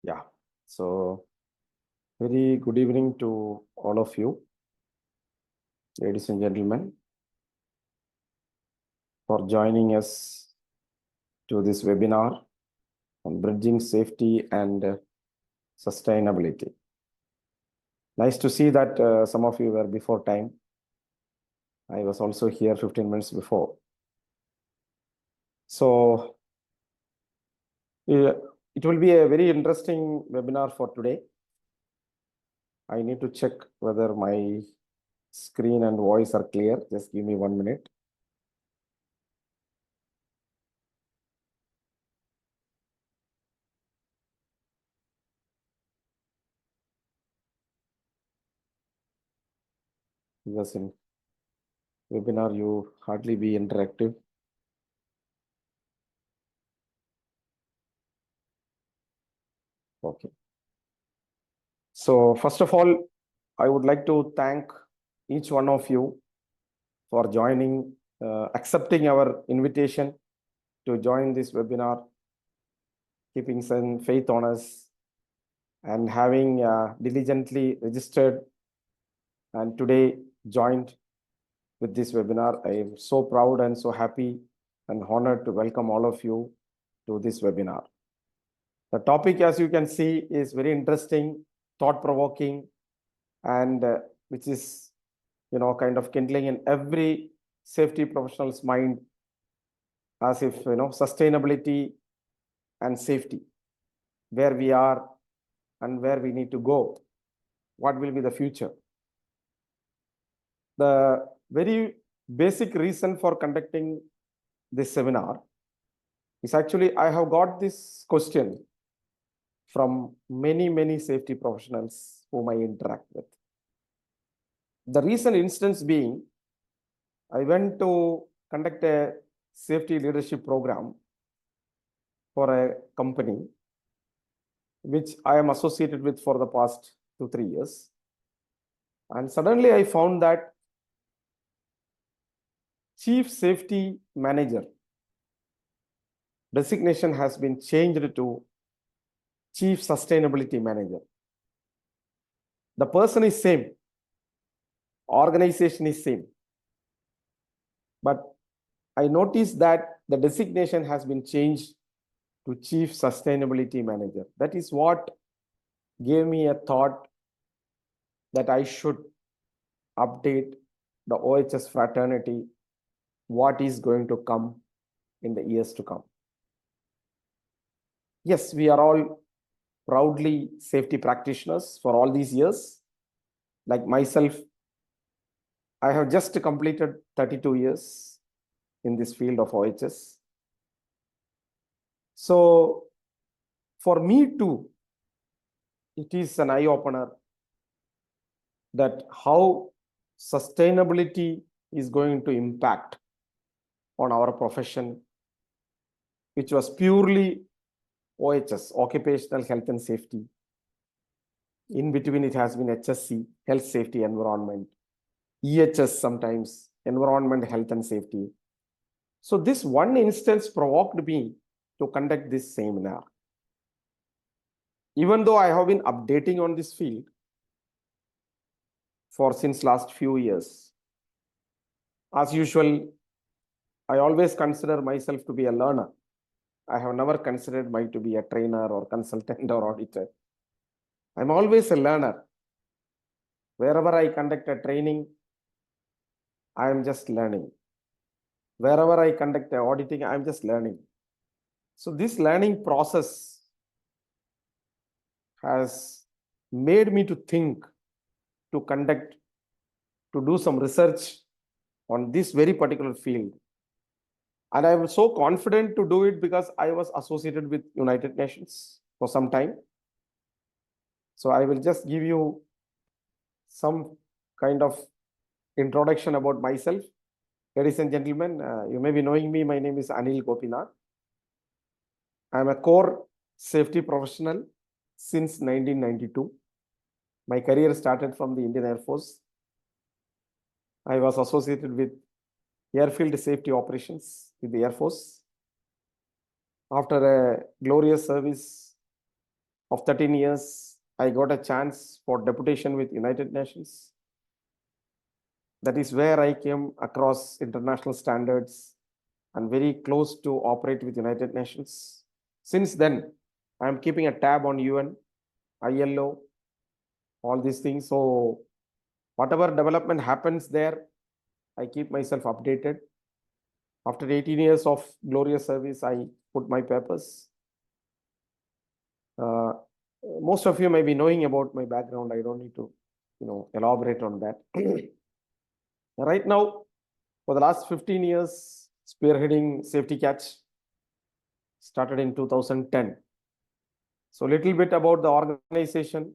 Yeah, so very good evening to all of you, ladies and gentlemen, for joining us to this webinar on bridging safety and sustainability. Nice to see that some of you were before time. I was also here 15 minutes before. So it will be a very interesting webinar for today. I need to check whether my screen and voice are clear. Just give me 1 minute. Because in webinar, you hardly be interactive. Okay. So first of all, I would like to thank each one of you for joining, accepting our invitation to join this webinar, keeping some faith on us, and having diligently registered and today joined with this webinar. I am so proud and so happy and honored to welcome all of you to this webinar. The topic, as you can see, is very interesting, thought-provoking, and which is, kind of kindling in every safety professional's mind, as if, sustainability and safety, where we are and where we need to go, what will be the future. The very basic reason for conducting this seminar is actually, I have got this question from many safety professionals whom I interact with. The recent instance being, I went to conduct a safety leadership program for a company which I am associated with for the past 2-3 years. And suddenly I found that Chief Safety Manager designation has been changed to Chief Sustainability Manager. The person is same, organization is same, but I noticed that the designation has been changed to Chief Sustainability Manager. That is what gave me a thought that I should update the OHS fraternity, what is going to come in the years to come. Yes, we are all proudly safety practitioners for all these years. Like myself, I have just completed 32 years in this field of OHS. So for me too, it is an eye-opener that how sustainability is going to impact on our profession, which was purely OHS, Occupational Health and Safety. In between, it has been HSC, Health, Safety, Environment, EHS sometimes, Environment, Health and Safety. So this one instance provoked me to conduct this seminar. Even though I have been updating on this field since last few years, as usual, I always consider myself to be a learner. I have never considered myself to be a trainer or consultant or auditor. I'm always a learner. Wherever I conduct a training, I am just learning. Wherever I conduct an auditing, I'm just learning. So this learning process has made me to think, to conduct, to do some research on this very particular field. And I was so confident to do it because I was associated with United Nations for some time. So I will just give you some kind of introduction about myself. Ladies and gentlemen, you may be knowing me. My name is Anil Gopinath. I am a core safety professional since 1992. My career started from the Indian Air Force. I was associated with airfield safety operations with the Air Force. After a glorious service of 13 years, I got a chance for deputation with United Nations. That is where I came across international standards and very close to operate with United Nations. Since then, I am keeping a tab on UN, ILO, all these things. So whatever development happens there, I keep myself updated. After 18 years of glorious service, I put my papers. Most of you may be knowing about my background. I don't need to, elaborate on that. Right now, for the last 15 years, spearheading Safety Catch started in 2010. So a little bit about the organization,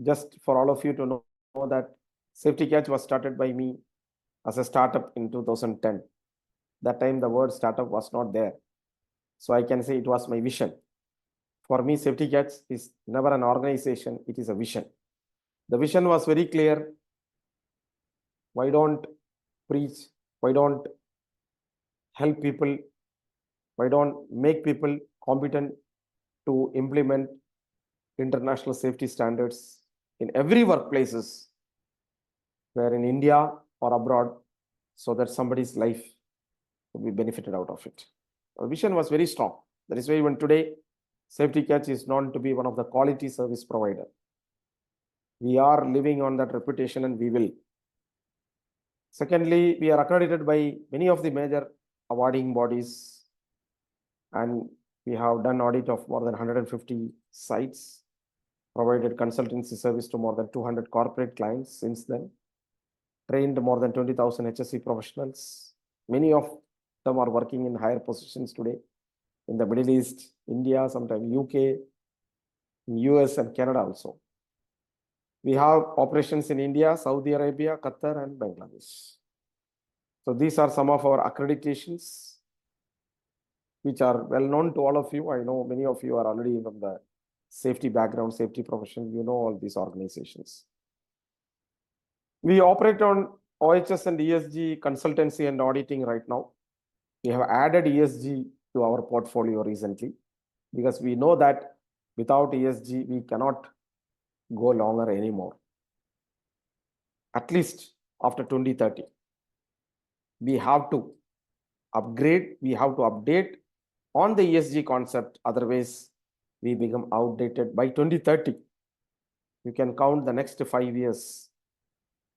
just for all of you to know that Safety Catch was started by me as a startup in 2010. That time the word startup was not there. So I can say it was my vision. For me, Safety Catch is never an organization, it is a vision. The vision was very clear. Why don't preach? Why don't help people? Why don't make people competent to implement international safety standards in every workplaces, where in India or abroad, so that somebody's life will be benefited out of it. Our vision was very strong. That is why even today, Safety Catch is known to be one of the quality service provider. We are living on that reputation and we will. Secondly, we are accredited by many of the major awarding bodies, and we have done audit of more than 150 sites, provided consultancy service to more than 200 corporate clients since then, trained more than 20,000 HSE professionals. Many of them are working in higher positions today in the Middle East, India, sometimes UK, US and Canada also. We have operations in India, Saudi Arabia, Qatar and Bangladesh. So these are some of our accreditations, which are well known to all of you. I know many of you are already from the safety background, safety profession. You know all these organizations. We operate on OHS and ESG consultancy and auditing right now. We have added ESG to our portfolio recently because we know that without ESG, we cannot go longer anymore. At least after 2030, we have to upgrade, we have to update on the ESG concept. Otherwise, we become outdated by 2030. You can count the next 5 years.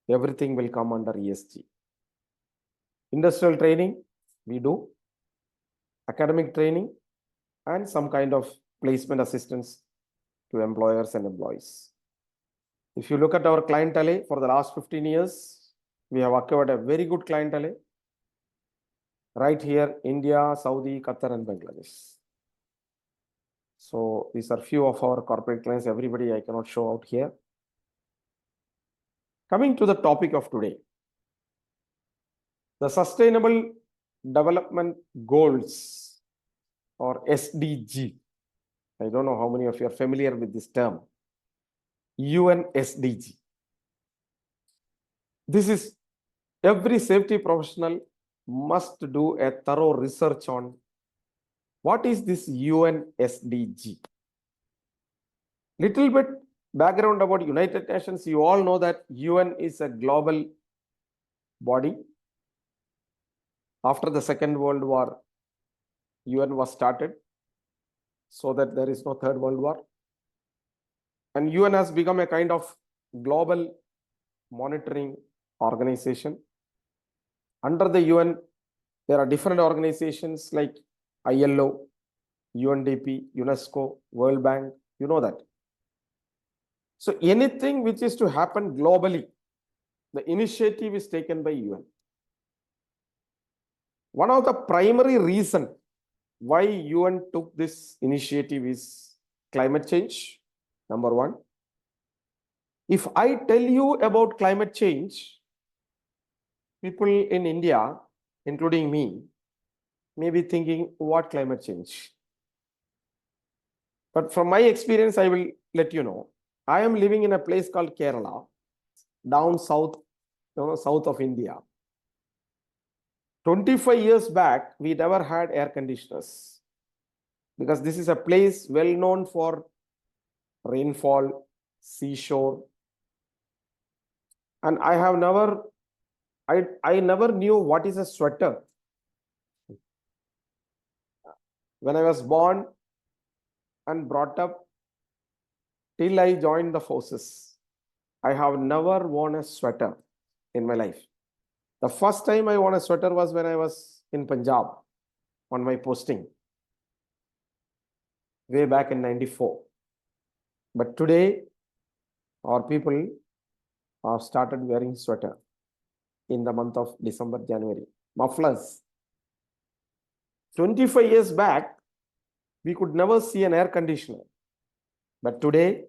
Everything will come under ESG. Industrial training, we do. Academic training and some kind of placement assistance to employers and employees. If you look at our clientele for the last 15 years, we have acquired a very good clientele right here, India, Saudi, Qatar and Bangladesh. So these are few of our corporate clients. Everybody I cannot show out here. Coming to the topic of today, the Sustainable Development Goals, or SDG. I don't know how many of you are familiar with this term. UN SDG. This is every safety professional must do a thorough research on what is this UN SDG. Little bit background about United Nations. You all know that UN is a global body. After the Second World War, UN was started so that there is no Third World War. And UN has become a kind of global monitoring organization. Under the UN, there are different organizations like ILO, UNDP, UNESCO, World Bank, you know that. So anything which is to happen globally, the initiative is taken by UN. One of the primary reasons why UN took this initiative is climate change, number one. If I tell you about climate change, people in India, including me, may be thinking, what climate change? But from my experience, I will let you know. I am living in a place called Kerala, down south, south of India. 25 years back, we never had air conditioners because this is a place well known for rainfall, seashore. And I never knew what is a sweater. When I was born and brought up till I joined the forces, I have never worn a sweater in my life. The first time I wore a sweater was when I was in Punjab on my posting way back in 94. But today, our people have started wearing sweater in the month of December, January. Mufflers. 25 years back, we could never see an air conditioner. But today,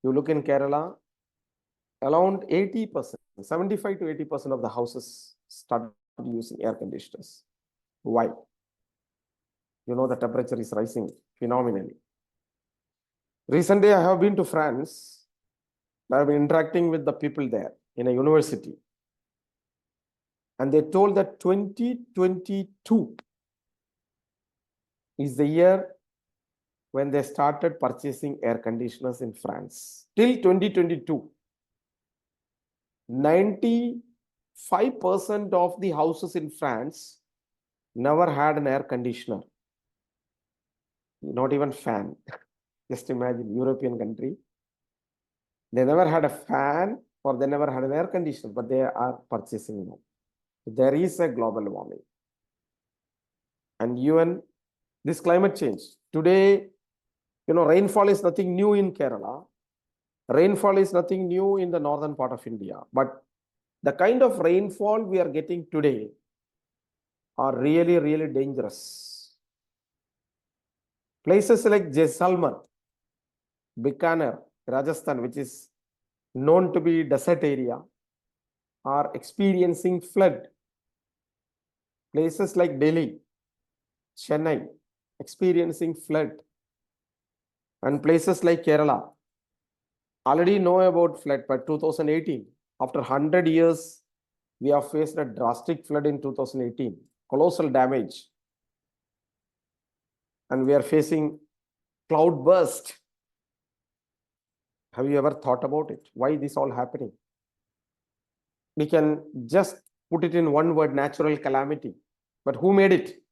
you look in Kerala, around 80%, 75 to 80% of the houses started using air conditioners. Why? You know, the temperature is rising phenomenally. Recently, I have been to France. I have been interacting with the people there in a university. And they told that 2022 is the year when they started purchasing air conditioners in France. Till 2022, 95% of the houses in France never had an air conditioner. Not even fan. Just imagine, European country. They never had a fan or they never had an air conditioner, but they are purchasing now. There is a global warming. And UN, this climate change. Today, you know, rainfall is nothing new in Kerala. Rainfall is nothing new in the northern part of India. But the kind of rainfall we are getting today are really, really dangerous. Places like Jaisalmer, Bikaner, Rajasthan, which is known to be desert area, are experiencing flood. Places like Delhi, Chennai, experiencing flood. And places like Kerala already know about flood by 2018. After 100 years, we have faced a drastic flood in 2018, colossal damage. And we are facing cloud burst. Have you ever thought about it? Why this all happening? We can just put it in one word, natural calamity. But who made it?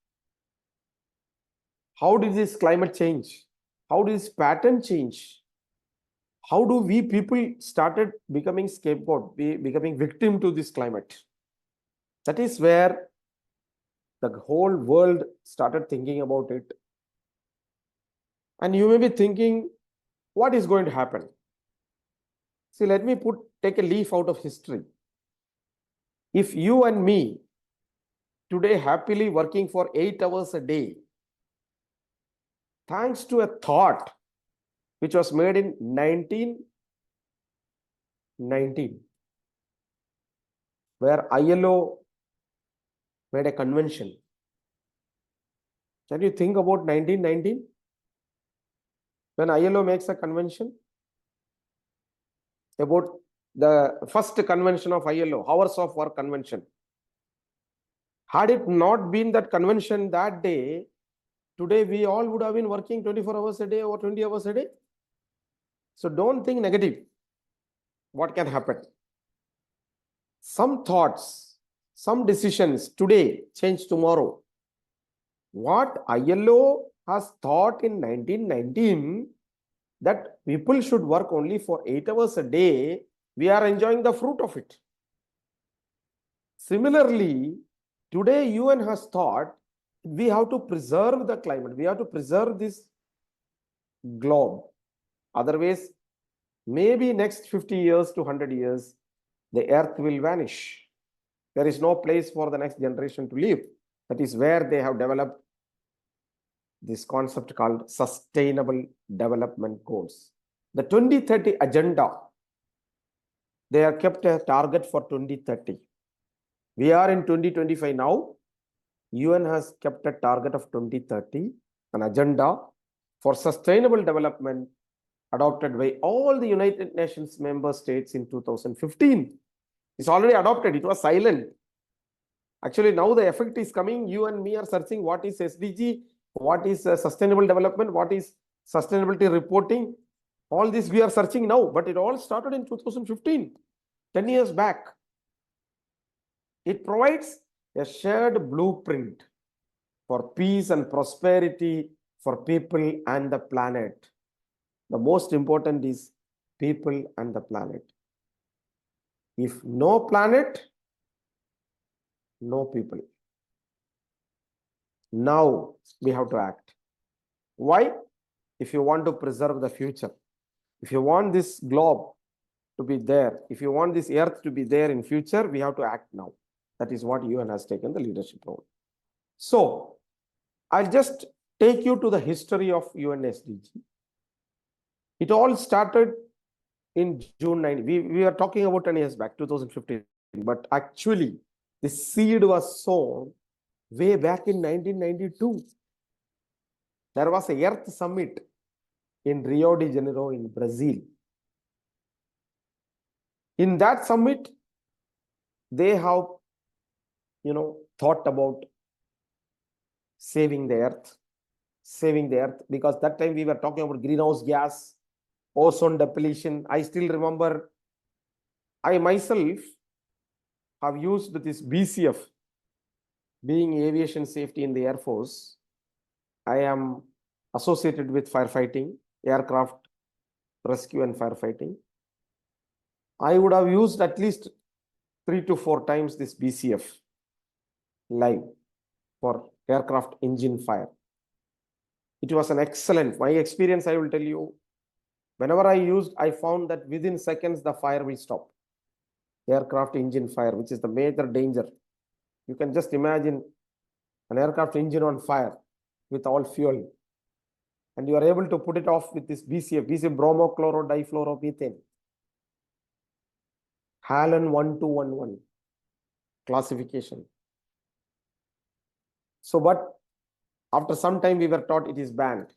How did this climate change? How did this pattern change? How do we people started becoming scapegoat, becoming victim to this climate? That is where the whole world started thinking about it. And you may be thinking, what is going to happen? See, let me take a leaf out of history. If you and me today happily working for 8 hours a day, thanks to a thought which was made in 1919, where ILO made a convention. Can you think about 1919? When ILO makes a convention about the first convention of ILO, hours of work convention. Had it not been that convention that day, today we all would have been working 24 hours a day or 20 hours a day. So don't think negative. What can happen? Some thoughts, some decisions today change tomorrow. What ILO has thought in 1919 that people should work only for 8 hours a day, we are enjoying the fruit of it. Similarly, today UN has thought we have to preserve the climate. We have to preserve this globe. Otherwise, maybe next 50 years to 100 years, the earth will vanish. There is no place for the next generation to live. That is where they have developed this concept called Sustainable Development Goals. The 2030 agenda, they have kept a target for 2030. We are in 2025 now. UN has kept a target of 2030, an agenda for sustainable development adopted by all the United Nations member states in 2015. It's already adopted. It was silent. Actually, now the effect is coming. You and me are searching what is SDG, what is sustainable development, what is sustainability reporting. All this we are searching now, but it all started in 2015, 10 years back. It provides a shared blueprint for peace and prosperity for people and the planet. The most important is people and the planet. If no planet, no people. Now we have to act. Why? If you want to preserve the future, if you want this globe to be there, if you want this earth to be there in future, we have to act now. That is what UN has taken the leadership role. So I'll just take you to the history of UN SDG. It all started in June 90. We are talking about 10 years back, 2015, but actually the seed was sown way back in 1992. There was a Earth Summit in Rio de Janeiro in Brazil. In that summit, they have, thought about saving the earth, because that time we were talking about greenhouse gas, ozone depletion. I still remember, I myself have used this BCF, being aviation safety in the Air Force. I am associated with firefighting, aircraft rescue and firefighting. I would have used at least 3 to 4 times this BCF live for aircraft engine fire. It was an excellent, my experience, I will tell you, whenever I used, I found that within seconds, the fire will stop. Aircraft engine fire, which is the major danger. You can just imagine an aircraft engine on fire with all fuel. And you are able to put it off with this BCF, bromochloro-difluoromethane. Halon 1211 classification. So, but after some time we were taught it is banned.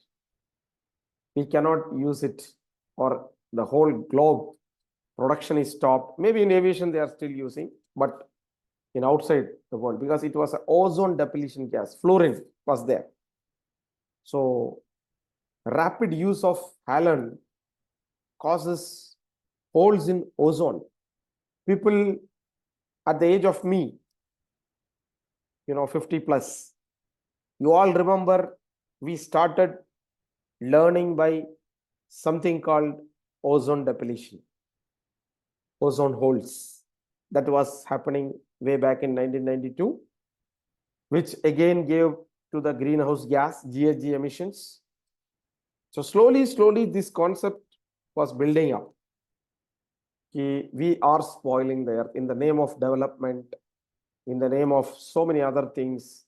We cannot use it, or the whole globe production is stopped. Maybe in aviation they are still using, but in outside the world, because it was an ozone depletion gas, fluorine was there. So rapid use of halon causes holes in ozone. People at the age of me, 50 plus, you all remember we started learning by something called ozone depletion, ozone holes. That was happening way back in 1992, which again gave to the greenhouse gas, GHG emissions. So slowly, this concept was building up. We are spoiling the earth in the name of development, in the name of so many other things.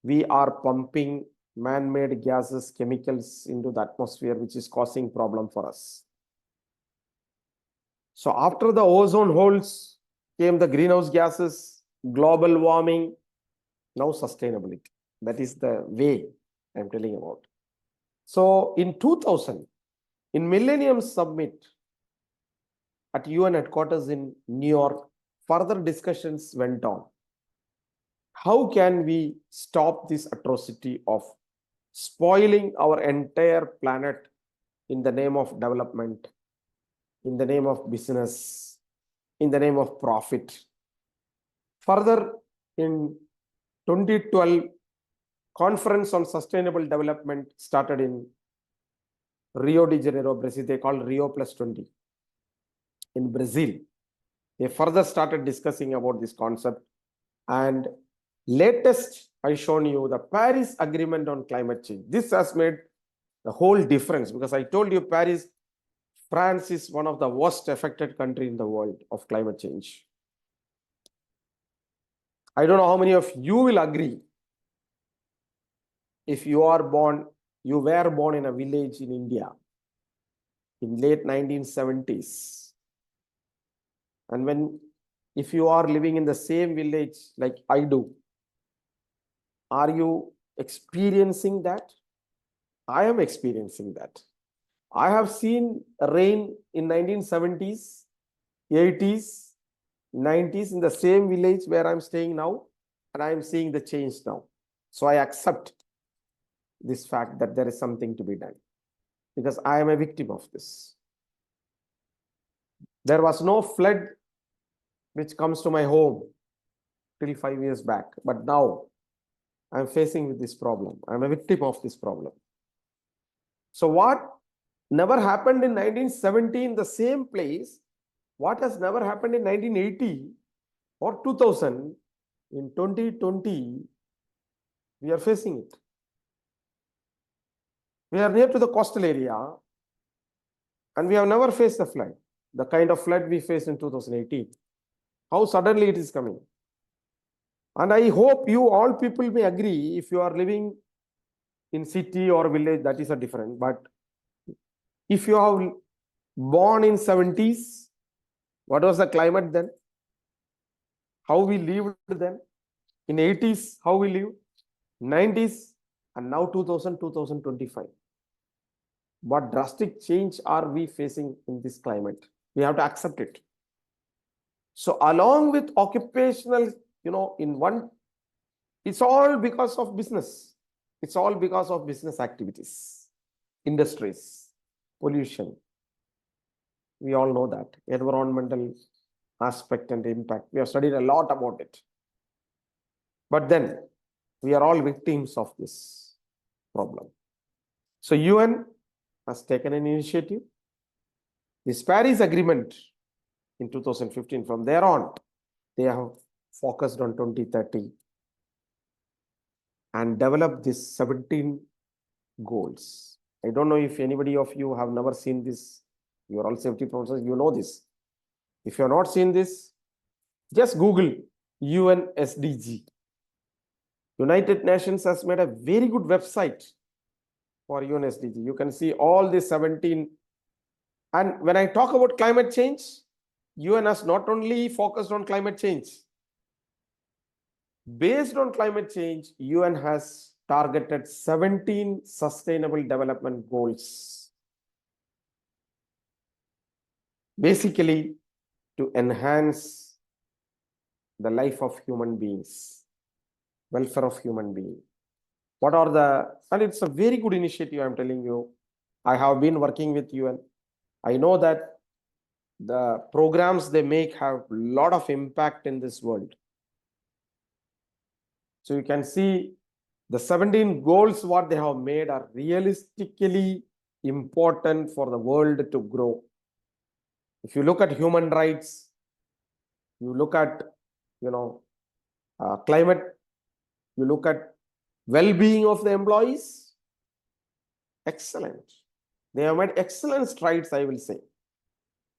We are pumping man-made gases, chemicals into the atmosphere, which is causing problem for us. So after the ozone holes came the greenhouse gases, global warming, now sustainability. That is the way I'm telling about. So in 2000, in Millennium Summit at UN headquarters in New York, further discussions went on. How can we stop this atrocity of spoiling our entire planet in the name of development, in the name of business, in the name of profit? Further, in 2012, Conference on Sustainable Development started in Rio de Janeiro, Brazil. They called Rio Plus 20 in Brazil. They further started discussing about this concept. And latest, I shown you the Paris Agreement on Climate Change. This has made the whole difference, because I told you Paris, France is one of the worst affected country in the world of climate change. I don't know how many of you will agree. If you were born in a village in India in late 1970s, and if you are living in the same village like I do, are you experiencing that? I am experiencing that. I have seen rain in 1970s, 80s, 90s in the same village where I'm staying now, and I'm seeing the change now. So I accept this fact that there is something to be done, because I am a victim of this. There was no flood which comes to my home till 5 years back. But now I'm facing with this problem. I'm a victim of this problem. So what never happened in 1970 in the same place, what has never happened in 1980 or 2000, in 2020, we are facing it. We are near to the coastal area and we have never faced a flood, the kind of flood we faced in 2018. How suddenly it is coming. And I hope you all people may agree, if you are living in city or village, that is a different. But if you have born in 70s, what was the climate then? How we lived then? In 80s, how we lived? 90s, and now 2000, 2025. What drastic change are we facing in this climate? We have to accept it. So along with occupational, in one, it's all because of business. It's all because of business activities, industries, pollution. We all know that. Environmental aspect and impact. We have studied a lot about it. But then we are all victims of this problem. So UN has taken an initiative. This Paris Agreement in 2015, from there on, they have focused on 2030 and developed these 17 goals. I don't know if anybody of you have never seen this. You are all safety professors, you know this. If you have not seen this, just Google UN SDG. United Nations has made a very good website for UN SDG. You can see all the 17. And when I talk about climate change, UN has not only focused on climate change. Based on climate change, UN has targeted 17 sustainable development goals. Basically, to enhance the life of human beings, welfare of human beings. What are the, and it's a very good initiative, I'm telling you. I have been working with UN. I know that the programs they make have a lot of impact in this world. So you can see the 17 goals what they have made are realistically important for the world to grow. If you look at human rights, you look at, climate, you look at well-being of the employees, excellent. They have made excellent strides, I will say.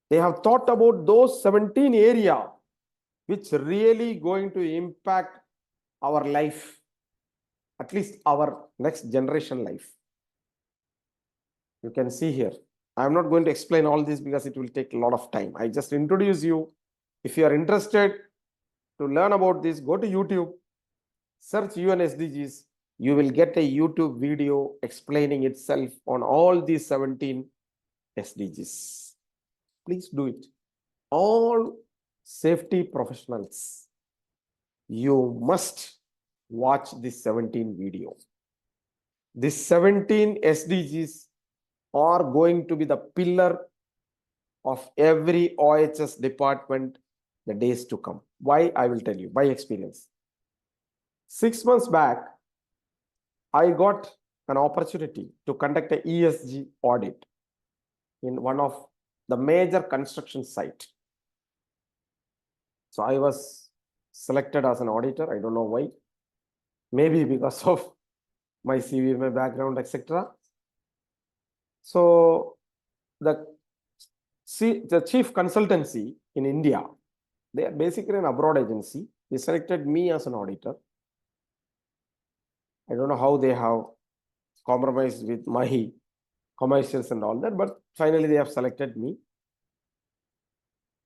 They have thought about those 17 areas which really going to impact our life, at least our next generation life. You can see here. I'm not going to explain all this because it will take a lot of time. I just introduce you. If you are interested to learn about this, go to YouTube, search UN SDGs. You will get a YouTube video explaining itself on all these 17 SDGs. Please do it. All safety professionals, you must watch this 17 video. These 17 SDGs are going to be the pillar of every OHS department the days to come. Why? I will tell you by experience. 6 months back, I got an opportunity to conduct an ESG audit in one of the major construction site. So I was selected as an auditor. I don't know why. Maybe because of my CV, my background, etc. So the chief consultancy in India, they are basically an abroad agency. They selected me as an auditor. I don't know how they have compromised with my commercials and all that, but finally they have selected me.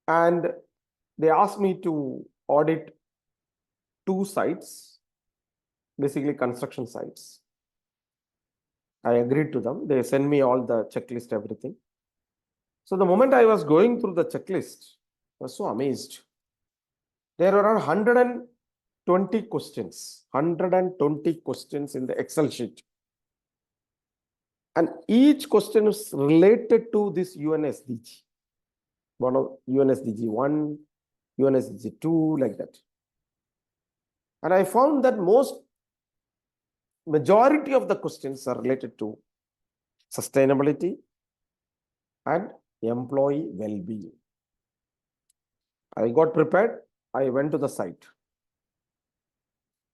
And they asked me to audit 2 sites, basically construction sites. I agreed to them. They sent me all the checklist, everything. So the moment I was going through the checklist, I was so amazed. There are 120 questions, 120 questions in the Excel sheet. And each question is related to this UN SDG. one of UNSDG 1, UNSDG 2, like that. And I found that majority of the questions are related to sustainability and employee well-being. I got prepared. I went to the site.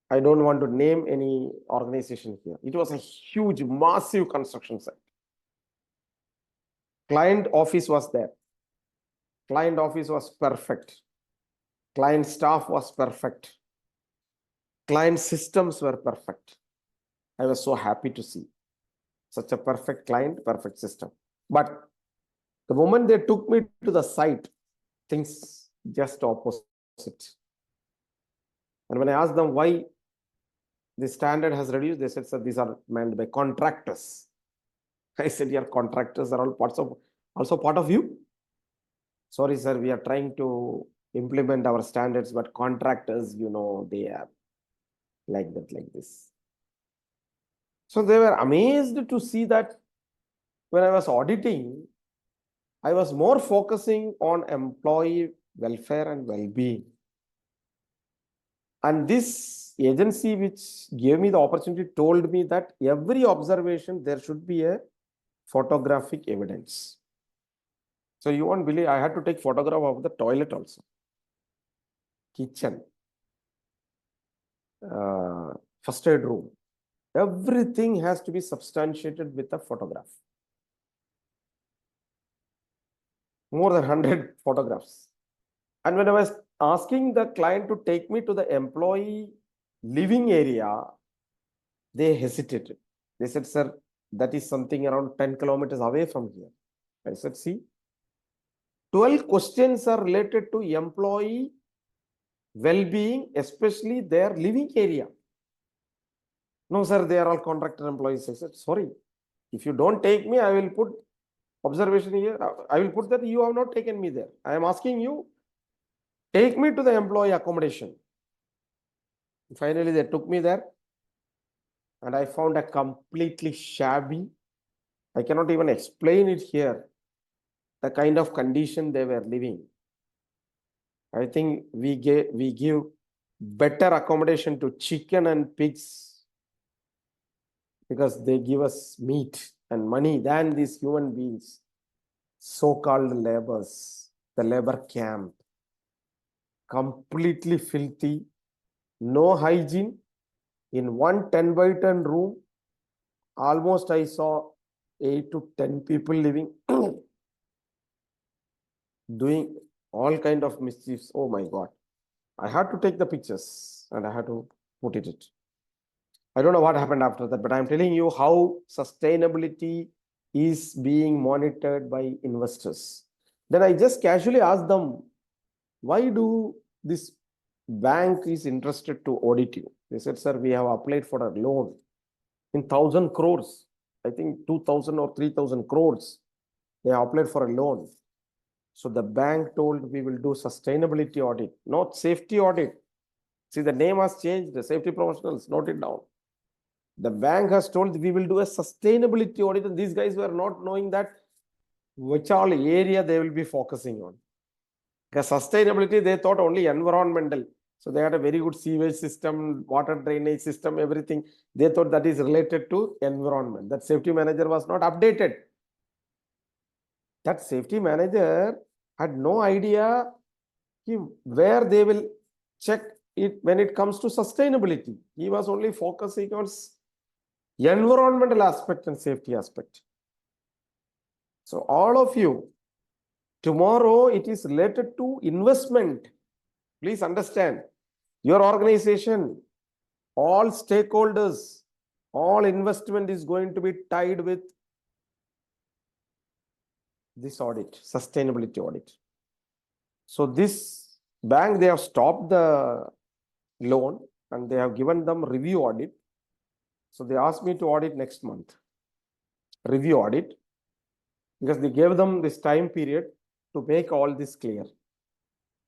I don't want to name any organization here. It was a huge, massive construction site. Client office was there. Client office was perfect. Client staff was perfect. Client systems were perfect. I was so happy to see such a perfect client, perfect system. But the moment they took me to the site, things just opposite. And when I asked them why the standard has reduced, they said, sir, these are manned by contractors. I said, your contractors are all also part of you? Sorry, sir, we are trying to implement our standards, but contractors, you know, they are like that, like this. So they were amazed to see that when I was auditing, I was more focusing on employee welfare and well-being. And this agency which gave me the opportunity told me that every observation, there should be a photographic evidence. So you won't believe, I had to take photograph of the toilet also, kitchen, first aid room. Everything has to be substantiated with a photograph. More than 100 photographs. And when I was asking the client to take me to the employee living area, they hesitated. They said, sir, that is something around 10 kilometers away from here. I said, see, 12 questions are related to employee well-being, especially their living area. No, sir, they are all contractor employees. I said, sorry, if you don't take me, I will put observation here. I will put that you have not taken me there. I am asking you, take me to the employee accommodation. Finally, they took me there. And I found a completely shabby. I cannot even explain it here. The kind of condition they were living. I think we give better accommodation to chicken and pigs because they give us meat and money than these human beings, so-called laborers, the labor camp. Completely filthy, no hygiene. In one 10 by 10 room, almost I saw 8 to 10 people living, doing all kind of mischiefs. Oh my God. I had to take the pictures and I had to put it. I don't know what happened after that, but I'm telling you how sustainability is being monitored by investors. Then I just casually asked them, why do this bank is interested to audit you? They said, sir, we have applied for a loan in 1,000 crores. I think 2,000 or 3,000 crores. They applied for a loan. So the bank told we will do sustainability audit, not safety audit. See, the name has changed, the safety professionals, note it down. The bank has told we will do a sustainability audit, and these guys were not knowing that which all area they will be focusing on. Because sustainability, they thought only environmental. So they had a very good sewage system, water drainage system, everything. They thought that is related to environment. That safety manager was not updated. That safety manager had no idea where they will check it when it comes to sustainability. He was only focusing on environmental aspect and safety aspect. So all of you, tomorrow it is related to investment. Please understand, your organization, all stakeholders, all investment is going to be tied with this audit, sustainability audit. So this bank, they have stopped the loan and they have given them review audit. So they asked me to audit next month, review audit, because they gave them this time period to make all this clear.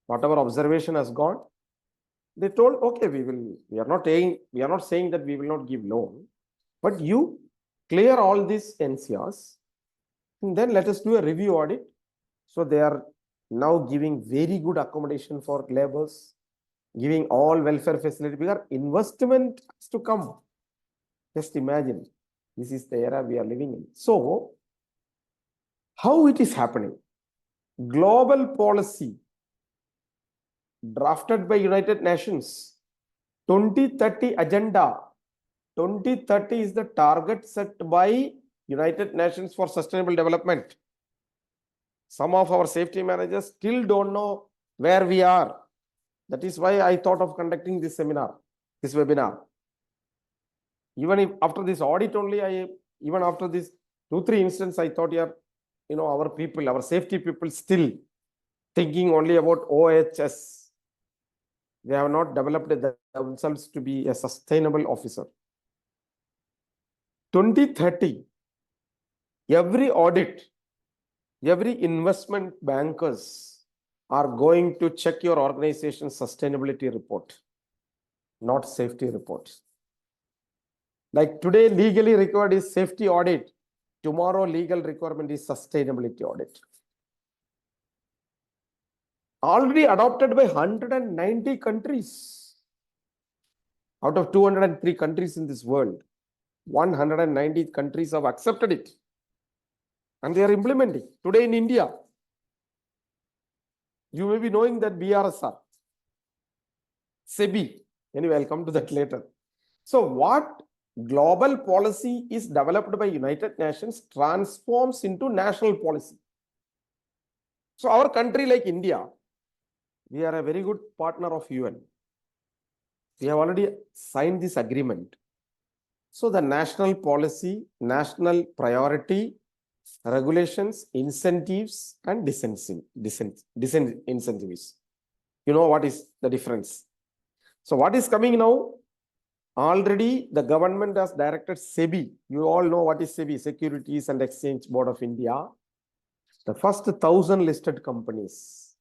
Whatever observation has gone, they told, okay, we are not saying that we will not give loan, but you clear all these NCRs, and then let us do a review audit. So they are now giving very good accommodation for laborers, giving all welfare facility, because investment has to come. Just imagine, this is the era we are living in. So, how it is happening? Global policy drafted by United Nations, 2030 agenda. 2030 is the target set by United Nations for Sustainable Development. Some of our safety managers still don't know where we are. That is why I thought of conducting this seminar, this webinar. Even if after this audit only, even after this 2-3 instances, I thought, yeah, our people, our safety people still thinking only about OHS. They have not developed themselves to be a sustainable officer. 2030, every audit, every investment bankers are going to check your organization's sustainability report, not safety reports. Like today, legally required is safety audit. Tomorrow, legal requirement is sustainability audit. Already adopted by 190 countries. Out of 203 countries in this world, 190 countries have accepted it. And they are implementing. Today in India, you may be knowing that BRSR, SEBI. Anyway, I'll come to that later. So what global policy is developed by United Nations transforms into national policy. So our country like India, we are a very good partner of UN. We have already signed this agreement. So the national policy, national priority, regulations, incentives, and disincentives. You know what is the difference? So what is coming now? Already the government has directed SEBI. You all know what is SEBI, Securities and Exchange Board of India. The first 1,000 listed companies,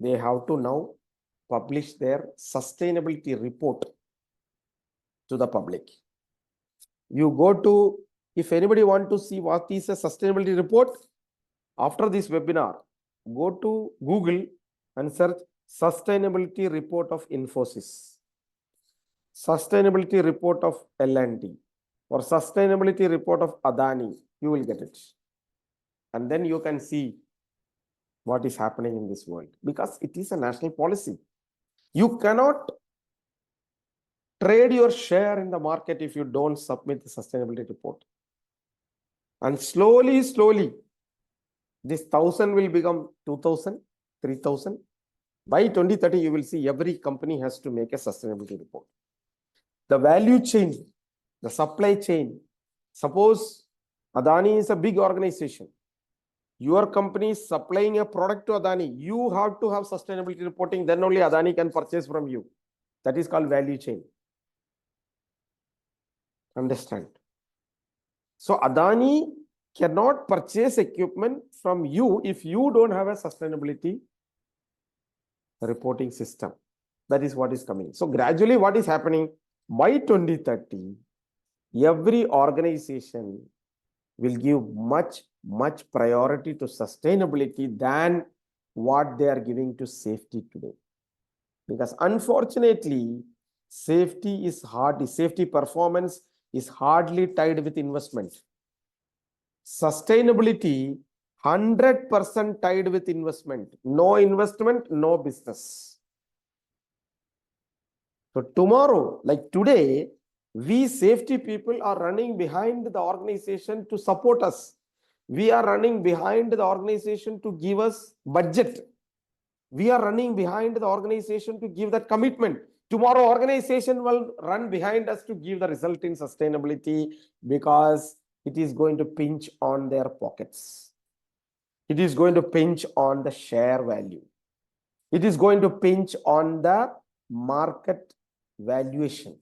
they have to now publish their sustainability report to the public. You go to, if anybody want to see what is a sustainability report, after this webinar, go to Google and search sustainability report of Infosys, sustainability report of L&T, or sustainability report of Adani. You will get it. And then you can see what is happening in this world, because it is a national policy. You cannot trade your share in the market if you don't submit the sustainability report. And slowly, this 1,000 will become 2,000, 3,000. By 2030, you will see every company has to make a sustainability report. The value chain, the supply chain. Suppose Adani is a big organization. Your company is supplying a product to Adani. You have to have sustainability reporting. Then only Adani can purchase from you. That is called value chain. Understand? So Adani cannot purchase equipment from you if you don't have a sustainability reporting system. That is what is coming. So gradually what is happening? By 2030, every organization will give much priority to sustainability than what they are giving to safety today. Because unfortunately, safety performance is hardly tied with investment. Sustainability, 100% tied with investment. No investment, no business. So tomorrow, like today, we safety people are running behind the organization to support us. We are running behind the organization to give us budget. We are running behind the organization to give that commitment. Tomorrow, organization will run behind us to give the result in sustainability, because it is going to pinch on their pockets. It is going to pinch on the share value. It is going to pinch on the market valuation.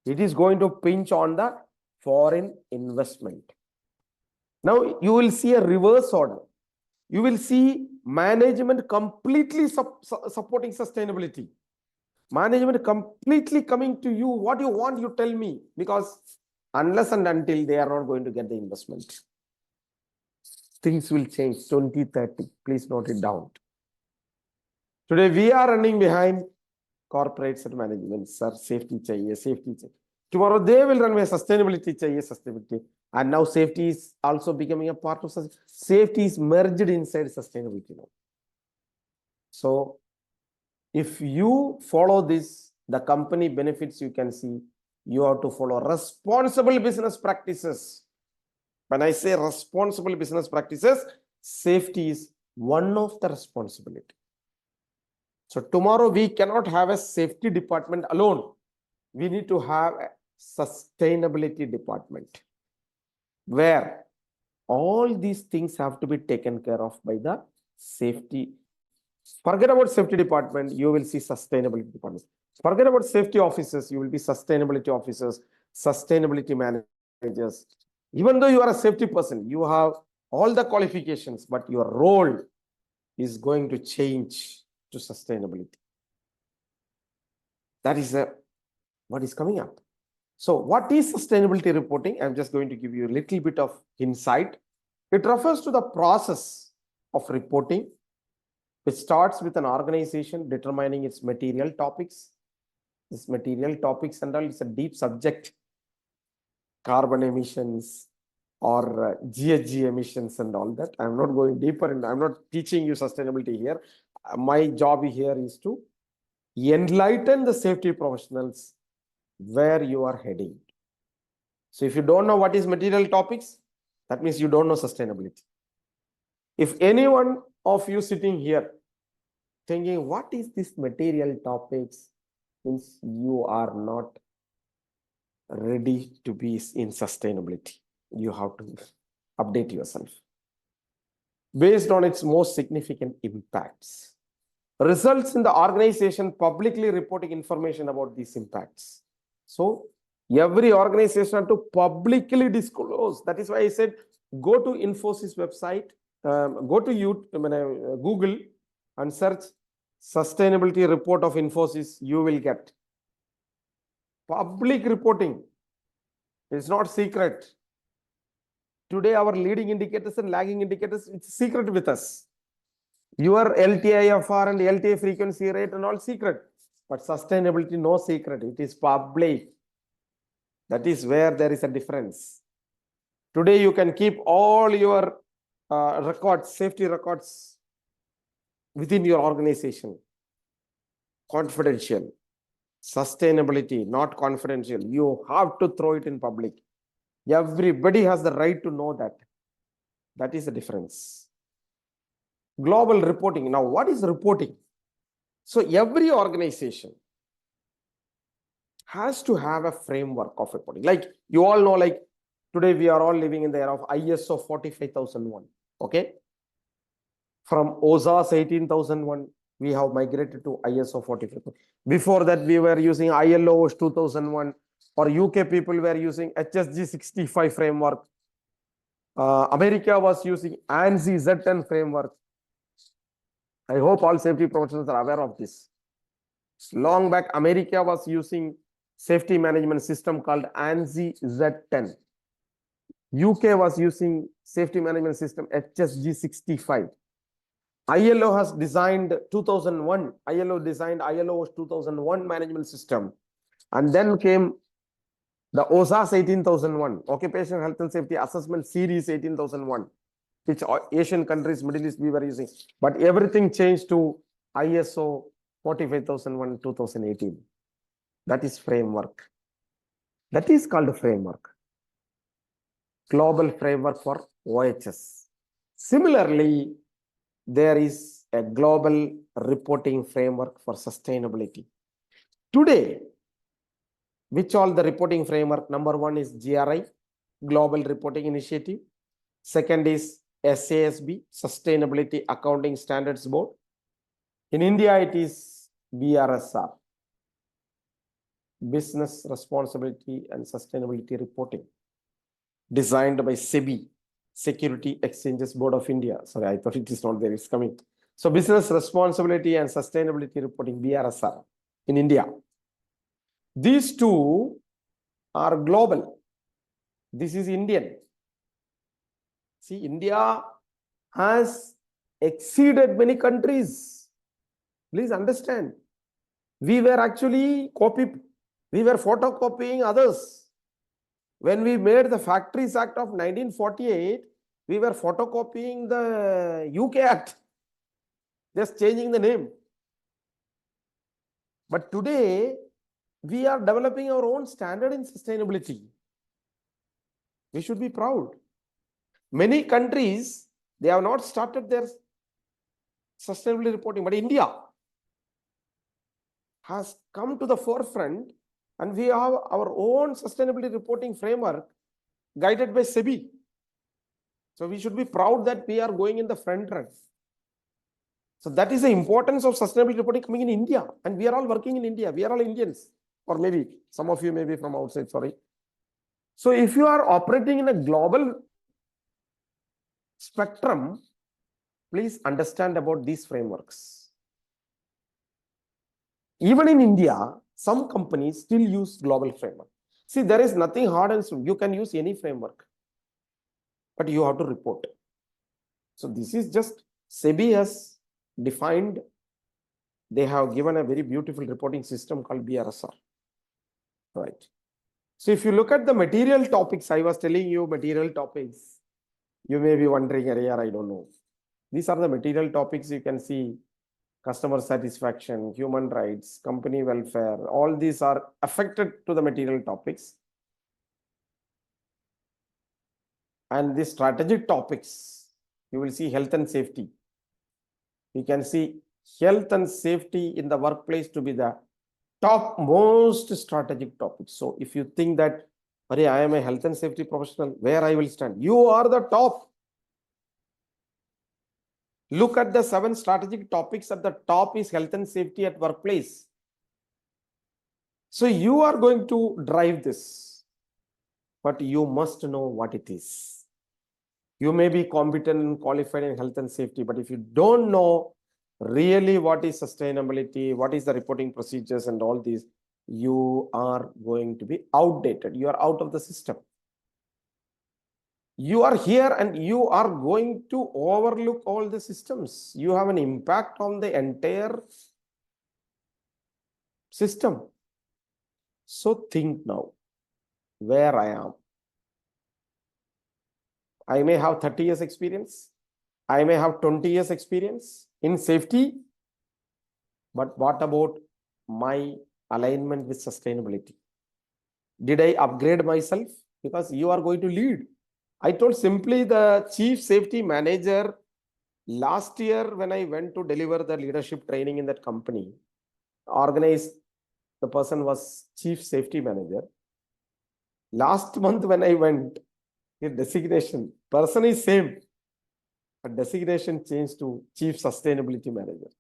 It is going to pinch on the foreign investment. Now, you will see a reverse order. You will see management completely supporting sustainability. Management completely coming to you. What you want, you tell me. Because unless and until they are not going to get the investment, things will change. 2030. Please note it down. Today we are running behind corporates and management, sir, safety chahiye, safety chahiye. Tomorrow they will run with sustainability chahiye, sustainability. And now safety is also becoming a part of safety is merged inside sustainability now. So if you follow this, the company benefits you can see, you have to follow responsible business practices. When I say responsible business practices, safety is one of the responsibility. So tomorrow we cannot have a safety department alone. We need to have a sustainability department where all these things have to be taken care of by the safety. Forget about safety department, you will see sustainability department. Forget about safety officers, you will be sustainability officers, sustainability managers. Even though you are a safety person, you have all the qualifications, but your role is going to change to sustainability. That is what is coming up. So what is sustainability reporting? I'm just going to give you a little bit of insight. It refers to the process of reporting. It starts with an organization determining its material topics. This material topics and all is a deep subject. Carbon emissions or GHG emissions and all that. I'm not going deeper in. I'm not teaching you sustainability here. My job here is to enlighten the safety professionals where you are heading. So if you don't know what is material topics, that means you don't know sustainability. If any one of you sitting here thinking, what is this material topics, means you are not ready to be in sustainability. You have to update yourself based on its most significant impacts. Results in the organization publicly reporting information about these impacts. So every organization has to publicly disclose. That is why I said, go to Infosys website, go to YouTube, Google and search sustainability report of Infosys. You will get public reporting. It's not secret. Today, our leading indicators and lagging indicators, it's secret with us. Your LTIFR and LTA frequency rate and all secret. But sustainability, no secret. It is public. That is where there is a difference. Today, you can keep all your records, safety records within your organization. Confidential. Sustainability, not confidential. You have to throw it in public. Everybody has the right to know that. That is the difference. Global reporting. Now, what is reporting? So every organization has to have a framework of reporting. Like you all know, like today we are all living in the era of ISO 45001. Okay. From OSAS 18001, we have migrated to ISO 45000. Before that, we were using ILO 2001, or UK people were using HSG 65 framework. America was using ANSI Z10 framework. I hope all safety professionals are aware of this. Long back, America was using safety management system called ANSI Z10. UK was using safety management system HSG 65. ILO has designed 2001. ILO designed ILO 2001 management system. And then came the OSAS 18001, Occupational Health and Safety Assessment Series 18001, which Asian countries, Middle East, we were using. But everything changed to ISO 45001 2018. That is framework. That is called a framework. Global framework for OHS. Similarly, there is a global reporting framework for sustainability. Today, which all the reporting framework? Number one is GRI, Global Reporting Initiative. Second is SASB, Sustainability Accounting Standards Board. In India, it is BRSR, Business Responsibility and Sustainability Reporting, designed by SEBI, Security Exchanges Board of India. Sorry, I thought it is not there, it's coming. So Business Responsibility and Sustainability Reporting, BRSR, in India. These two are global. This is Indian. See, India has exceeded many countries. Please understand. We were actually we were photocopying others. When we made the Factories Act of 1948, we were photocopying the UK Act, just changing the name. But today, we are developing our own standard in sustainability. We should be proud. Many countries, they have not started their sustainability reporting, but India has come to the forefront, and we have our own sustainability reporting framework guided by SEBI. So we should be proud that we are going in the front run. So that is the importance of sustainability reporting coming in India, and we are all working in India. We are all Indians, or maybe some of you may be from outside, sorry. So if you are operating in a global spectrum, please understand about these frameworks. Even in India, some companies still use global framework. See, there is nothing hard and soon. You can use any framework, but you have to report. So this is just SEBI has defined. They have given a very beautiful reporting system called BRSR. Right. So if you look at the material topics, I was telling you material topics. You may be wondering, I don't know. These are the material topics. You can see customer satisfaction, human rights, company welfare. All these are affected to the material topics. And the strategic topics, you will see health and safety. You can see health and safety in the workplace to be the top most strategic topic. So if you think that, I am a health and safety professional, where I will stand? You are the top. Look at the 7 strategic topics. At the top is health and safety at workplace. So you are going to drive this, but you must know what it is. You may be competent and qualified in health and safety, but if you don't know really what is sustainability, what is the reporting procedures and all these, you are going to be outdated. You are out of the system. You are here and you are going to overlook all the systems. You have an impact on the entire system. So think now where I am. I may have 30 years experience. I may have 20 years experience in safety. But what about my alignment with sustainability? Did I upgrade myself? Because you are going to lead. I told simply the chief safety manager last year when I went to deliver the leadership training in that company, organized, the person was chief safety manager. Last month when I went, his designation, person is same, but designation changed to chief sustainability manager.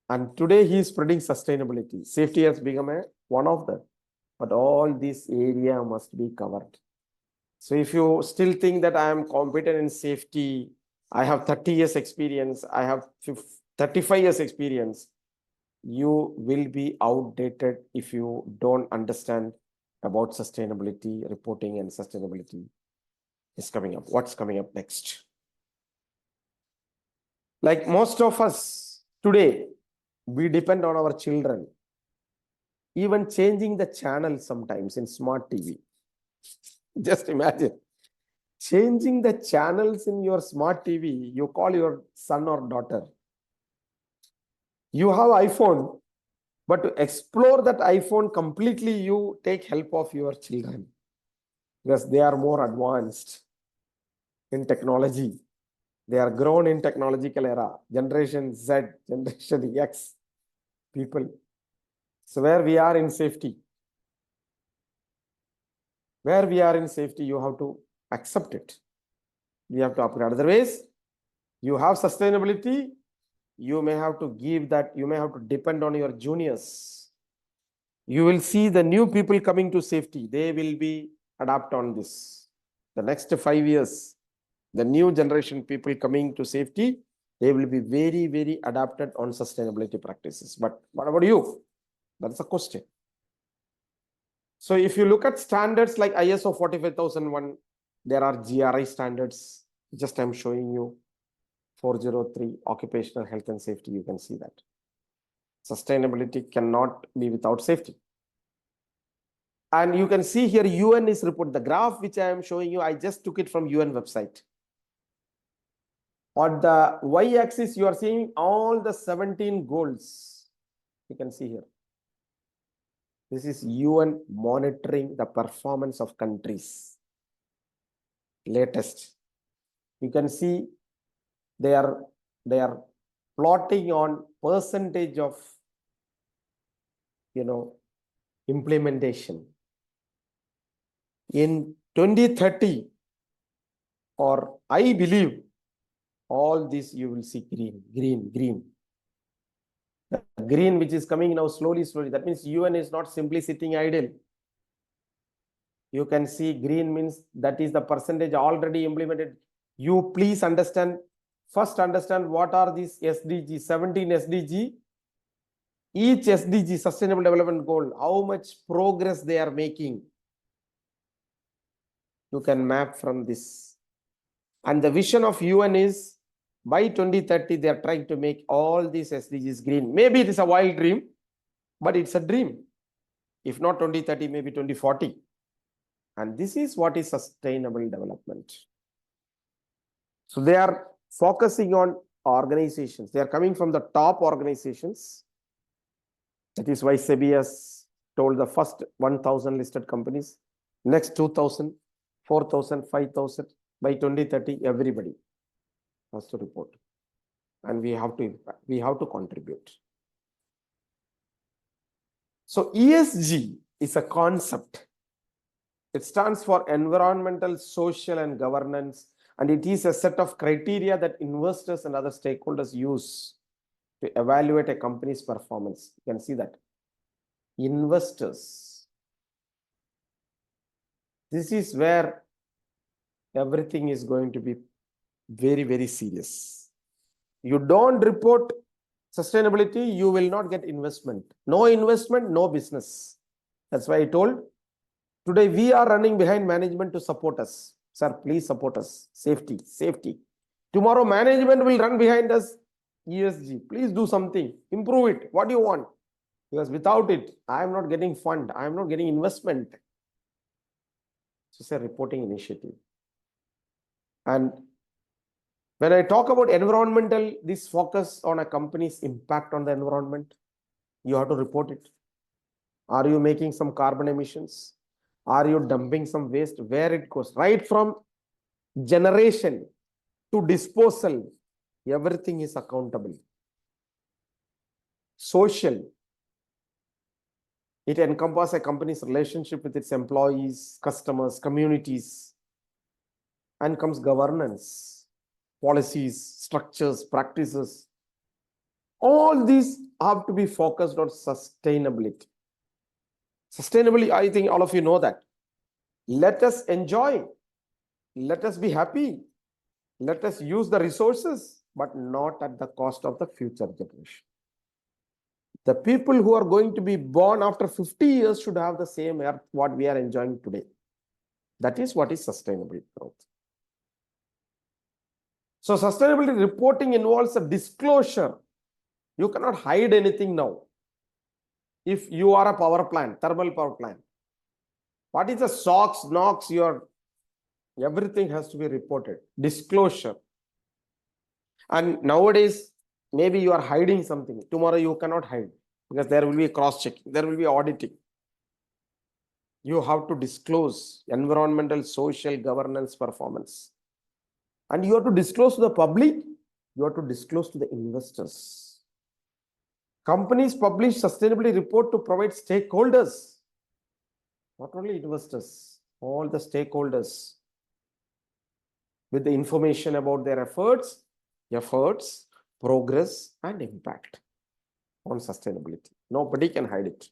And today he is spreading sustainability. Safety has become one of them. But all this area must be covered. So if you still think that I am competent in safety, I have 30 years experience, I have 35 years experience, you will be outdated if you don't understand about sustainability reporting, and sustainability is coming up. What's coming up next? Like most of us today, we depend on our children. Even changing the channel sometimes in smart TV. Just imagine. Changing the channels in your smart TV, you call your son or daughter. You have iPhone, but to explore that iPhone completely, you take help of your children. Because they are more advanced in technology. They are grown in technological era. Generation Z, Generation X people. So where we are in safety, you have to accept it. You have to upgrade. Otherwise, you have sustainability, you may have to give that, you may have to depend on your juniors. You will see the new people coming to safety. They will be adapt on this. The next 5 years, the new generation people coming to safety, they will be very, very adapted on sustainability practices. But what about you? That's a question. So if you look at standards like ISO 45001, there are GRI standards. Just I'm showing you 403 occupational health and safety. You can see that. Sustainability cannot be without safety. And you can see here UN is report. The graph which I am showing you, I just took it from UN website. On the y-axis, you are seeing all the 17 goals. You can see here. This is UN monitoring the performance of countries. Latest. You can see they are plotting on percentage of implementation. In 2030, or I believe all this you will see green. The green which is coming now slowly. That means UN is not simply sitting idle. You can see green means that is the percentage already implemented. You please understand, first understand what are these SDG, 17 SDG. Each SDG, Sustainable Development Goal, how much progress they are making. You can map from this. And the vision of UN is by 2030, they are trying to make all these SDGs green. Maybe it is a wild dream, but it's a dream. If not 2030, maybe 2040. And this is what is sustainable development. So they are focusing on organizations. They are coming from the top organizations. That is why SEBI has told the first 1,000 listed companies, next 2,000, 4,000, 5,000, by 2030, everybody has to report. And we have to contribute. So ESG is a concept. It stands for environmental, social, and governance. And it is a set of criteria that investors and other stakeholders use to evaluate a company's performance. You can see that. Investors. This is where everything is going to be very, very serious. You don't report sustainability, you will not get investment. No investment, no business. That's why I told, today we are running behind management to support us. Sir, please support us. Safety, safety. Tomorrow management will run behind us. ESG, please do something. Improve it. What do you want? Because without it, I am not getting fund. I am not getting investment. So it's a reporting initiative. And when I talk about environmental, this focus on a company's impact on the environment, you have to report it. Are you making some carbon emissions? Are you dumping some waste? Where it goes? Right from generation to disposal, everything is accountable. Social, it encompasses a company's relationship with its employees, customers, communities, and comes governance, policies, structures, practices. All these have to be focused on sustainability. Sustainably, I think all of you know that. Let us enjoy. Let us be happy. Let us use the resources, but not at the cost of the future generation. The people who are going to be born after 50 years should have the same earth what we are enjoying today. That is what is sustainable growth. So sustainability reporting involves a disclosure. You cannot hide anything now. If you are a power plant, thermal power plant, what is the SOx, NOx, everything has to be reported. Disclosure. And nowadays, maybe you are hiding something. Tomorrow you cannot hide because there will be cross-checking. There will be auditing. You have to disclose environmental, social, governance, performance. And you have to disclose to the public. You have to disclose to the investors. Companies publish sustainability report to provide stakeholders, not only investors, all the stakeholders with the information about their efforts, progress, and impact on sustainability. Nobody can hide it.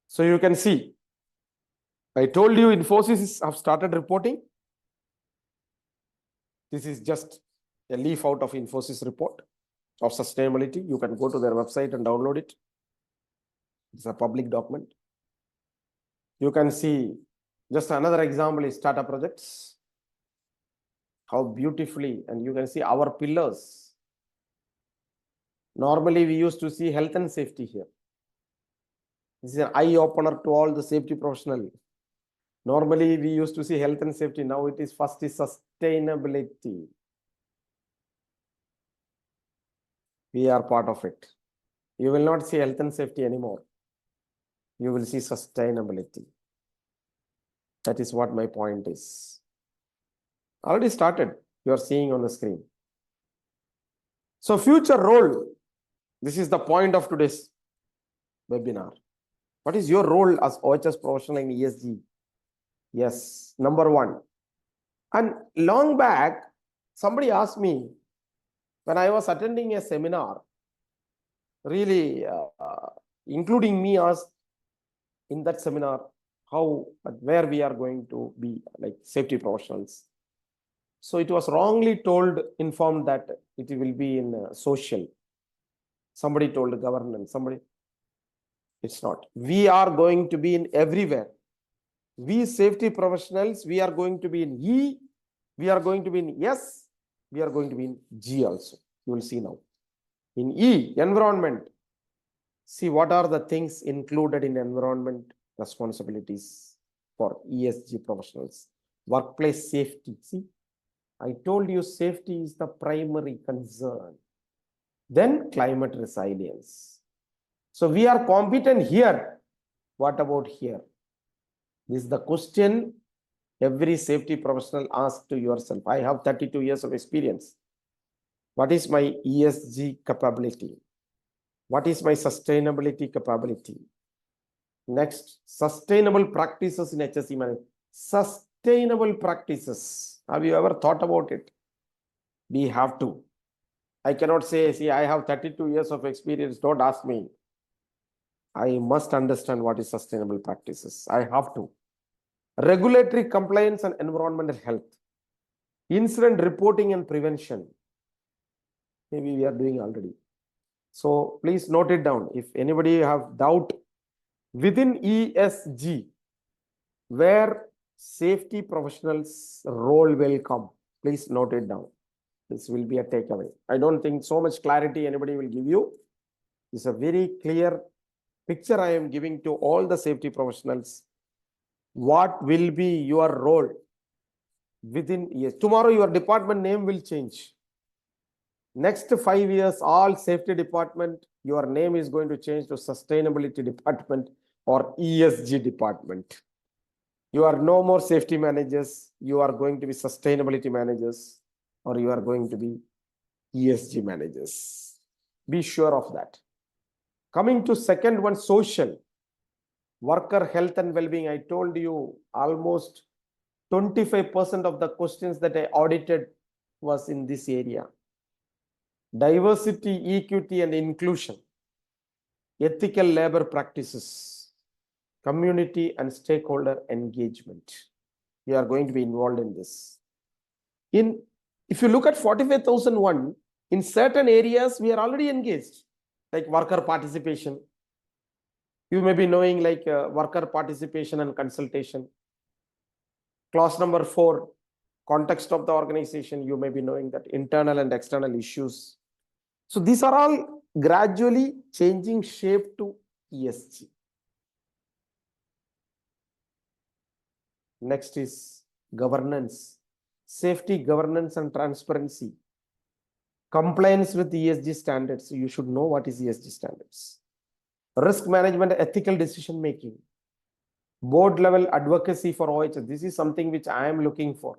So you can see, I told you Infosys have started reporting. This is just a leaf out of Infosys report of sustainability. You can go to their website and download it. It's a public document. You can see just another example is Tata Projects. How beautifully, and you can see our pillars. Normally, we used to see health and safety here. This is an eye opener to all the safety professionals. Normally, we used to see health and safety. Now it is first is sustainability. We are part of it. You will not see health and safety anymore. You will see sustainability. That is what my point is. Already started. You are seeing on the screen. So future role. This is the point of today's webinar. What is your role as OHS professional in ESG? Yes, number one. And long back, somebody asked me when I was attending a seminar, really including me as in that seminar, how, where we are going to be like safety professionals. So it was wrongly informed that it will be in social. Somebody told governance, somebody. It's not. We are going to be in everywhere. We safety professionals, we are going to be in E, we are going to be in S, we are going to be in G also. You will see now. In E, environment. See what are the things included in environment responsibilities for ESG professionals. Workplace safety. See, I told you safety is the primary concern. Then climate resilience. So we are competent here. What about here? This is the question every safety professional asks to yourself. I have 32 years of experience. What is my ESG capability? What is my sustainability capability? Next, sustainable practices in HSE management. Sustainable practices. Have you ever thought about it? We have to. I cannot say, see, I have 32 years of experience. Don't ask me. I must understand what is sustainable practices. I have to. Regulatory compliance and environmental health. Incident reporting and prevention. Maybe we are doing already. So please note it down. If anybody have doubt within ESG, where safety professionals role will come, please note it down. This will be a takeaway. I don't think so much clarity anybody will give you. It's a very clear picture I am giving to all the safety professionals. What will be your role within ESG? Tomorrow your department name will change. Next 5 years, all safety department, your name is going to change to sustainability department or ESG department. You are no more safety managers. You are going to be sustainability managers, or you are going to be ESG managers. Be sure of that. Coming to second one, social. Worker health and well-being. I told you almost 25% of the questions that I audited was in this area. Diversity, equity, and inclusion. Ethical labor practices. Community and stakeholder engagement. We are going to be involved in this. If you look at 45,001, in certain areas, we are already engaged, like worker participation. You may be knowing like worker participation and consultation. Clause number 4, context of the organization. You may be knowing that internal and external issues. So these are all gradually changing shape to ESG. Next is governance, safety, governance, and transparency. Compliance with ESG standards. You should know what is ESG standards. Risk management, ethical decision making. Board level advocacy for OHS. This is something which I am looking for.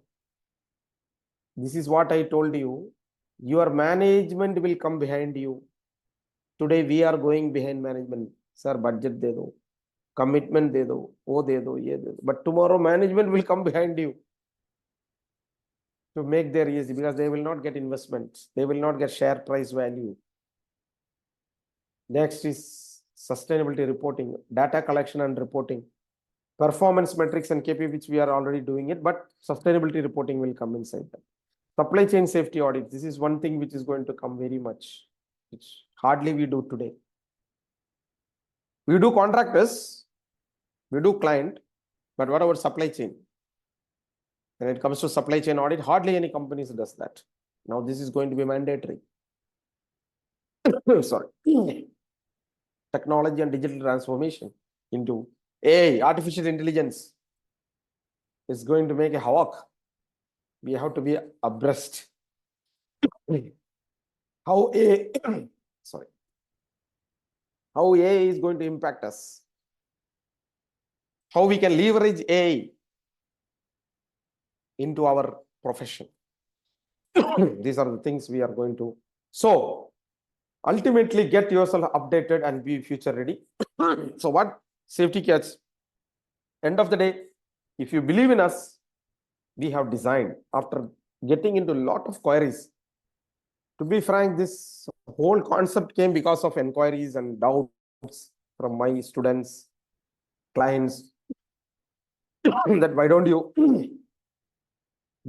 This is what I told you. Your management will come behind you. Today we are going behind management. Sir, budget de do, commitment de do, wo de do, ye de do. But tomorrow management will come behind you to make their ESG, because they will not get investments. They will not get share price value. Next is sustainability reporting, data collection and reporting. Performance metrics and KPI, which we are already doing it, but sustainability reporting will come inside that. Supply chain safety audit. This is one thing which is going to come very much, which hardly we do today. We do contractors, we do client, but what about supply chain? When it comes to supply chain audit, hardly any companies does that. Now this is going to be mandatory. sorry, technology and digital transformation into AI, artificial intelligence is going to make a havoc. We have to be abreast. How AI, sorry, how AI is going to impact us, how we can leverage AI into our profession. These are the things we are going to. So ultimately get yourself updated and be future ready. So what Safety Catch, end of the day, if you believe in us, we have designed, after getting into a lot of queries. To be frank, this whole concept came because of inquiries and doubts from my students, clients, that why don't you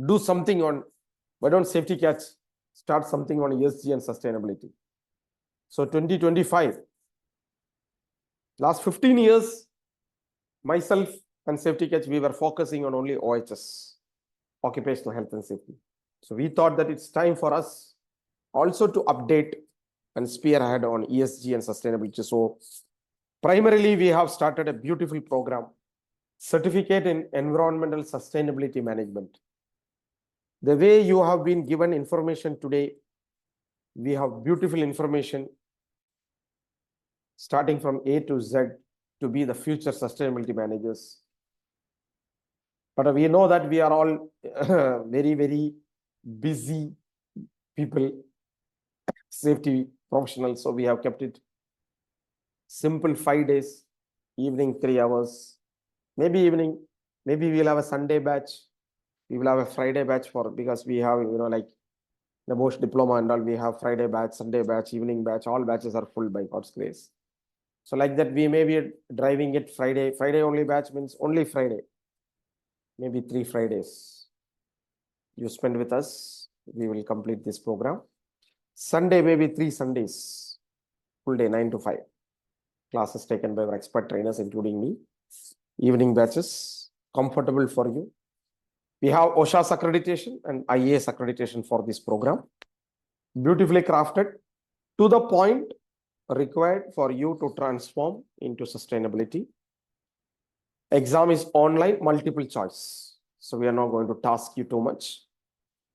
do something on, why don't Safety Catch start something on ESG and sustainability? So 2025, last 15 years, myself and Safety Catch, we were focusing on only OHS, occupational health and safety. So we thought that it's time for us also to update and spearhead on ESG and sustainability. So primarily, we have started a beautiful program, Certificate in Environmental Sustainability Management. The way you have been given information today, we have beautiful information starting from A to Z to be the future sustainability managers. But we know that we are all very, very busy people, safety professionals. So we have kept it simple, 5 days, evening 3 hours, maybe evening, maybe we'll have a Sunday batch. We will have a Friday batch because we have, like the Bosch diploma and all, we have Friday batch, Sunday batch, evening batch, all batches are full by God's grace. So like that, we may be driving it Friday only batch means only Friday, maybe 3 Fridays. You spend with us, we will complete this program. Sunday, maybe 3 Sundays, full day, 9 to 5. Classes taken by our expert trainers, including me. Evening batches, comfortable for you. We have OSHA's accreditation and IAS accreditation for this program. Beautifully crafted to the point required for you to transform into sustainability. Exam is online, multiple choice. So we are not going to task you too much.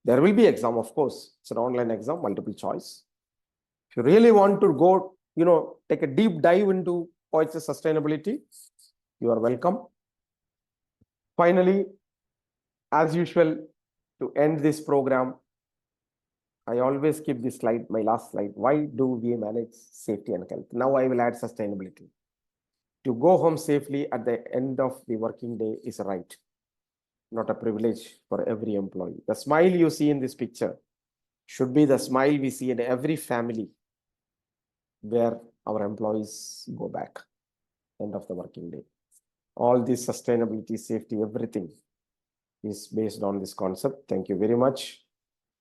There will be exam, of course. It's an online exam, multiple choice. If you really want to go, take a deep dive into OHS sustainability, you are welcome. Finally, as usual, to end this program, I always keep this slide, my last slide. Why do we manage safety and health? Now I will add sustainability. To go home safely at the end of the working day is a right, not a privilege for every employee. The smile you see in this picture should be the smile we see in every family where our employees go back end of the working day. All this sustainability, safety, everything is based on this concept. Thank you very much.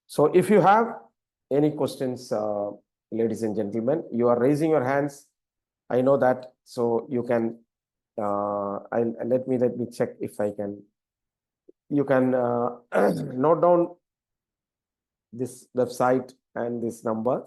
So if you have any questions, ladies and gentlemen, you are raising your hands. I know that, so you can, let me check if I can. You can note down this website and this number.